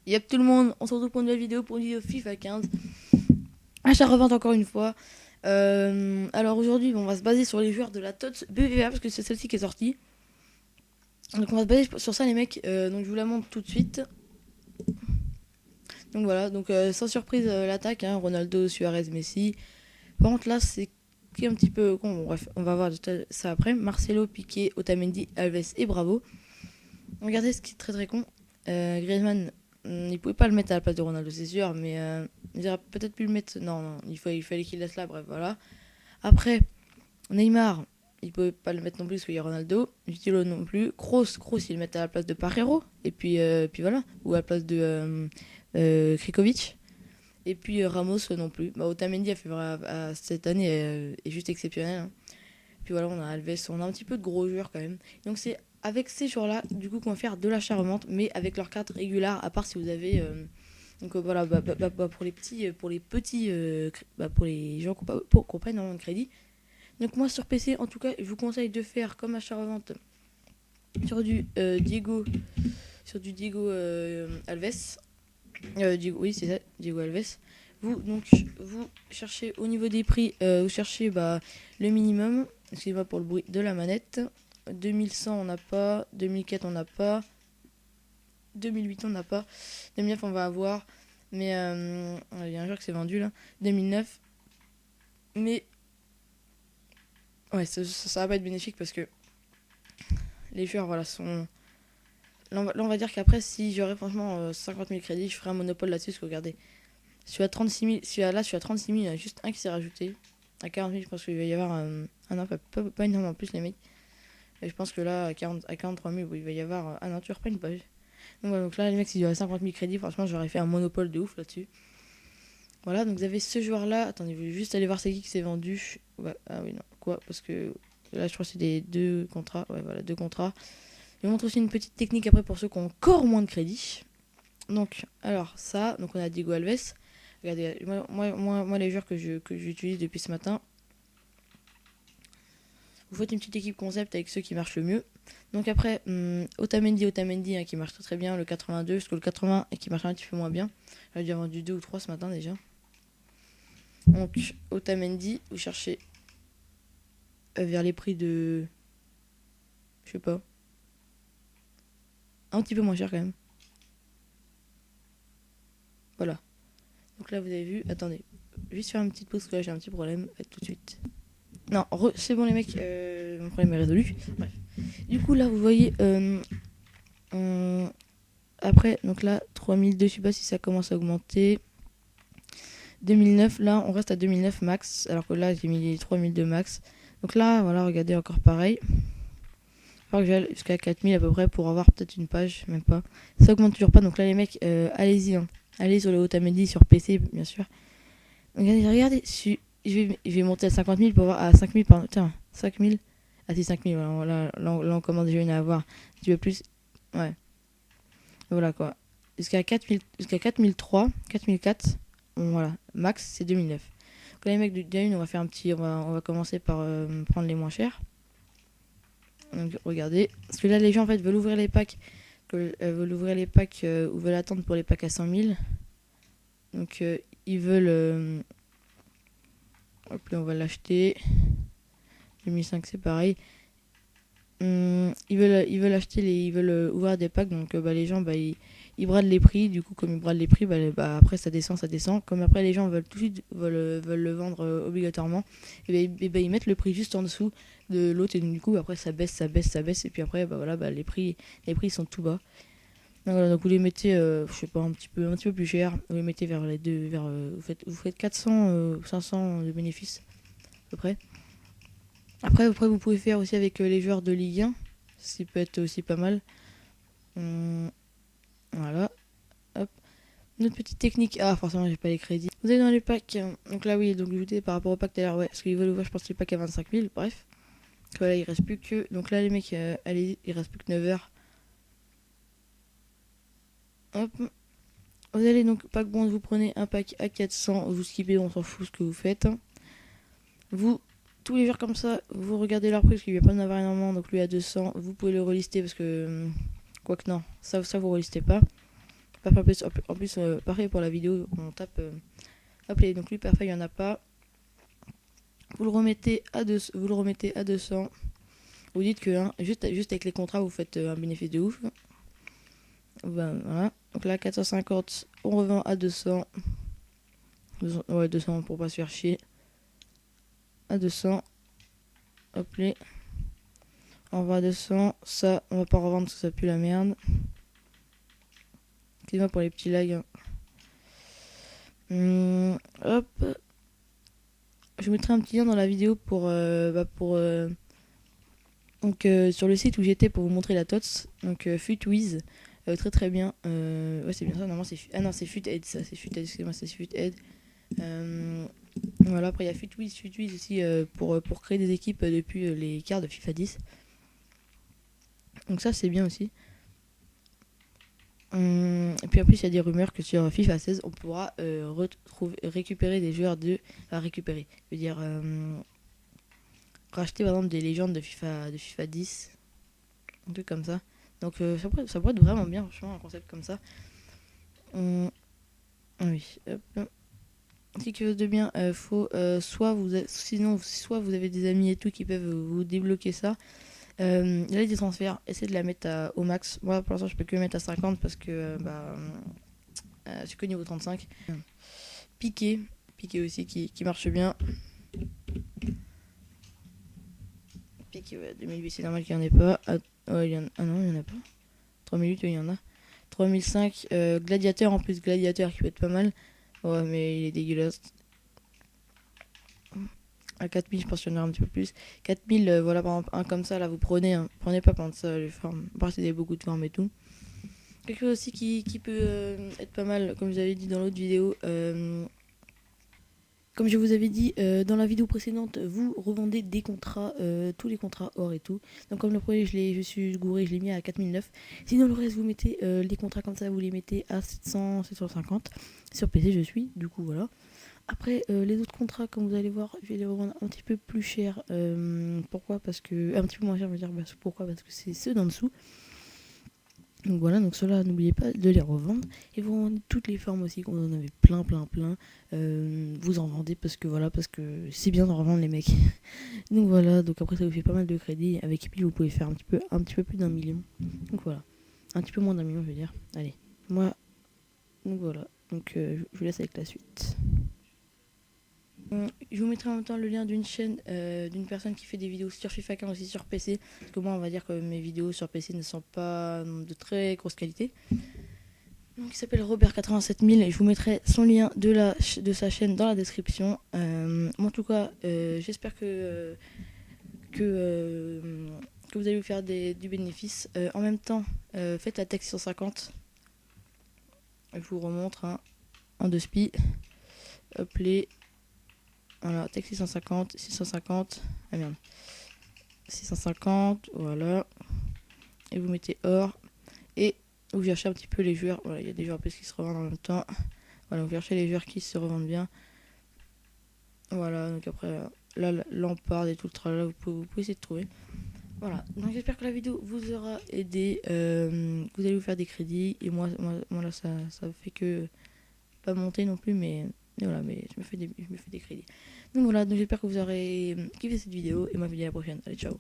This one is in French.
Yep tout le monde, on se retrouve pour une nouvelle vidéo, pour une vidéo FIFA 15. Achat-revente encore une fois. Alors aujourd'hui, on va se baser sur les joueurs de la TOTS BVA parce que c'est celle-ci qui est sortie. Donc on va se baser sur ça les mecs. Donc je vous la montre tout de suite. Donc voilà, donc sans surprise l'attaque, hein, Ronaldo, Suarez, Messi. Par contre là c'est un petit peu con. Bon, bref, on va voir ça après. Marcelo, Piqué, Otamendi, Alves et Bravo. Regardez ce qui est très très con. Griezmann, il pouvait pas le mettre à la place de Ronaldo, c'est sûr, mais il aurait peut-être pu le mettre. Non, non, il fallait qu'il laisse là, bref, voilà. Après, Neymar, il pouvait pas le mettre non plus parce qu'il y a Ronaldo. Vitilo non plus. Kroos, il le met à la place de Parreiro. Et puis voilà. Ou à la place de Krikovic. Et puis Ramos non plus. Bah, Otamendi a fait cette année est juste exceptionnel, hein. Puis voilà, on a Alves, on a un petit peu de gros joueurs quand même. Donc c'est avec ces joueurs-là, du coup, qu'on va faire de l'achat-revente, mais avec leur carte régulière, à part si vous avez. Donc voilà, pour les petits, pour les gens qui n'ont pas énormément de crédit. Donc moi sur PC, en tout cas, je vous conseille de faire comme achat-revente sur du Diego, Alves. Oui, c'est ça, Diego Alves. Vous cherchez au niveau des prix, vous cherchez le minimum. Excusez-moi pour le bruit de la manette. 2100 on n'a pas, 2004 on n'a pas, 2008 on n'a pas, 2009 on va avoir, mais il y a un joueur qui s'est vendu là, 2009. Mais ouais, ça va pas être bénéfique parce que les joueurs voilà sont. Là on va dire qu'après, si j'aurais franchement 50 000 crédits, je ferais un monopole là-dessus. Parce que regardez, je suis à 36 000, je suis à 36 000, il y en a juste un qui s'est rajouté. À 40 000, je pense qu'il va y avoir non, pas énormément plus, les mecs. Et je pense que là, à 43 000, il va y avoir un non, tu reprends une page. Donc, voilà, donc là, les mecs, s'ils avaient 50 000 crédits, franchement, j'aurais fait un monopole de ouf là-dessus. Voilà, donc vous avez ce joueur-là. Attendez, je vais juste aller voir c'est qui s'est vendu. Ouais, ah oui, non, quoi, parce que là, je crois que c'est des deux contrats. Ouais, voilà, deux contrats. Je vous montre aussi une petite technique après pour ceux qui ont encore moins de crédit. Donc, alors ça, donc on a Diego Alves. Regardez, moi les joueurs que j'utilise depuis ce matin, vous faites une petite équipe concept avec ceux qui marchent le mieux. Donc après, Otamendi hein, qui marche très très bien, le 82, parce que le 80 qui marche un petit peu moins bien. J'ai déjà vendu 2 ou 3 ce matin déjà. Donc Otamendi, vous cherchez vers les prix de, je sais pas, un petit peu moins cher quand même. Voilà. Donc là vous avez vu, attendez, juste faire une petite pause parce que là j'ai un petit problème, tout de suite. Non, c'est bon les mecs, mon problème est résolu. Bref. Du coup là vous voyez, après, donc là 3002, je sais pas si ça commence à augmenter. 2009, là on reste à 2009 max, alors que là j'ai mis 3002 max. Donc là, voilà, regardez encore pareil. Il faut que j'aille jusqu'à 4000 à peu près pour avoir peut-être une page, même pas. Ça augmente toujours pas, donc là les mecs, allez-y, hein. Allez sur le Otamendi, sur PC bien sûr. Regardez, je vais monter à 50 000 pour voir à 5 000 par. Tiens, 5 000. Ah, c'est 5 000, voilà, là on commence déjà une à avoir. Si tu veux plus. Ouais, voilà quoi. Jusqu'à 4000, jusqu'à 4003, 4004. Bon, voilà, max c'est 2009. Donc là, les mecs du Dune, on va faire un petit. On va commencer par prendre les moins chers. Donc regardez. Parce que là, les gens en fait veulent ouvrir les packs. Ou veulent attendre pour les packs à 100 000. Donc ils veulent. Hop là, on va l'acheter. 2005 c'est pareil. Ils veulent acheter ils veulent ouvrir des packs, donc les gens ils bradent les prix. Du coup, comme ils bradent les prix, après ça descend. Comme après les gens veulent tout de suite veulent le vendre obligatoirement, et ils mettent le prix juste en dessous de l'autre, et du coup après ça baisse, et puis après les prix sont tout bas. Donc, voilà, donc vous les mettez, je sais pas, un petit peu plus cher. Vous les mettez vers les deux, vous faites 400 500 de bénéfices à peu près. Après, vous pouvez faire aussi avec les joueurs de Ligue 1. Ça peut être aussi pas mal. Voilà. Hop. Notre petite technique. Ah, forcément, j'ai pas les crédits. Vous allez dans les packs. Donc là, oui, donc je vous dis par rapport au pack tout à l'heure, ouais. Parce qu'ils veulent ouvrir, je pense, les packs à 25 000. Bref. Voilà, il reste plus que. Donc là, les mecs, allez, il reste plus que 9 heures. Hop. Vous allez donc, pack bon, vous prenez un pack à 400. Vous skippez, on s'en fout ce que vous faites. Tous les joueurs comme ça, vous regardez leur prix parce qu'il ne vient pas d'en avoir énormément. Donc lui à 200, vous pouvez le relister parce que. Quoique non, ça vous relistez pas. Parfait en plus parfait pour la vidéo, on tape hop les, donc lui parfait il y en a pas. Vous le remettez à 200. Vous dites que hein, juste avec les contrats vous faites un bénéfice de ouf. Ben, voilà. Donc là 450 on revend à 200. Ouais 200 pour pas se faire chier. À 200. Hop les. On va à 200. Ça on va pas revendre parce que ça pue la merde. Excusez-moi pour les petits lags. Hop. Je vous mettrai un petit lien dans la vidéo pour donc sur le site où j'étais pour vous montrer la TOTS. Donc Futwiz. Très très bien. Ouais c'est bien ça. Normalement c'est non c'est Futed ça. C'est Futed. Excusez-moi c'est Futed. Voilà après il y a Futwiz aussi pour créer des équipes depuis les quarts de FIFA 10. Donc ça c'est bien aussi. Et puis en plus il y a des rumeurs que sur FIFA 16 on pourra récupérer des joueurs récupérer, je veux dire racheter par exemple des légendes de FIFA 10, un truc comme ça. Donc ça pourrait être vraiment bien franchement un concept comme ça. Oui, hop. Quelque chose de bien, faut soit vous avez des amis et tout qui peuvent vous débloquer ça. Là des transferts, essayez de la mettre au max. Moi pour l'instant je peux que mettre à 50 parce que c'est que niveau 35. Piqué aussi qui marche bien. Piqué ouais, 2008 c'est normal qu'il n'y en ait pas. Ouais, ah non il n'y en a pas. 3008 il y en a. 3005 gladiateur en plus, gladiateur qui peut être pas mal. Ouais mais il est dégueulasse. À 4000 je pense qu'il y en aura un petit peu plus. 4000 voilà par exemple un comme ça là vous prenez prenez pas pendant ça les formes, parce qu'il y a beaucoup de formes et tout. Quelque chose aussi qui peut être pas mal comme je vous avais dit dans l'autre vidéo, comme je vous avais dit dans la vidéo précédente, vous revendez des contrats, tous les contrats or et tout. Donc comme le premier je suis gouré, je l'ai mis à 4009. Sinon le reste vous mettez les contrats comme ça, vous les mettez à 700, 750. Sur PC je suis, du coup voilà. Après les autres contrats comme vous allez voir, je vais les revendre un petit peu plus cher. Pourquoi? Parce que un petit peu moins cher, je veux dire pourquoi? Parce que c'est ceux d'en dessous. Donc voilà, donc ceux-là, n'oubliez pas de les revendre. Et vous vendez toutes les formes aussi, qu'on en avait plein. Vous en vendez parce que c'est bien de revendre les mecs. Donc voilà, donc après ça vous fait pas mal de crédits. Avec Epic vous pouvez faire un petit peu plus d'1 million. Donc voilà, un petit peu moins d'1 million je veux dire. Allez, moi, donc voilà. Donc je vous laisse avec la suite. Je vous mettrai en même temps le lien d'une chaîne d'une personne qui fait des vidéos sur FIFA 15 aussi sur PC. Parce que moi, on va dire que mes vidéos sur PC ne sont pas de très grosse qualité. Donc, il s'appelle Robert87000 et je vous mettrai son lien de sa chaîne dans la description. En tout cas, j'espère que vous allez vous faire du bénéfice. En même temps, faites la tech 650. Je vous remontre en 2 spi. Hop les. Voilà, texte 650, ah merde, 650, voilà, et vous mettez or, et vous cherchez un petit peu les joueurs, voilà, il y a des joueurs plus qui se revendent en même temps, voilà, vous cherchez les joueurs qui se revendent bien, voilà, donc après, là, Lampard et tout le tralala, vous pouvez essayer de trouver, voilà, donc j'espère que la vidéo vous aura aidé, vous allez vous faire des crédits, et moi là, ça fait que, pas monter non plus, mais voilà, mais je me fais des crédits. Donc voilà, donc j'espère que vous aurez kiffé cette vidéo et moi je vous dis à la prochaine. Allez, ciao.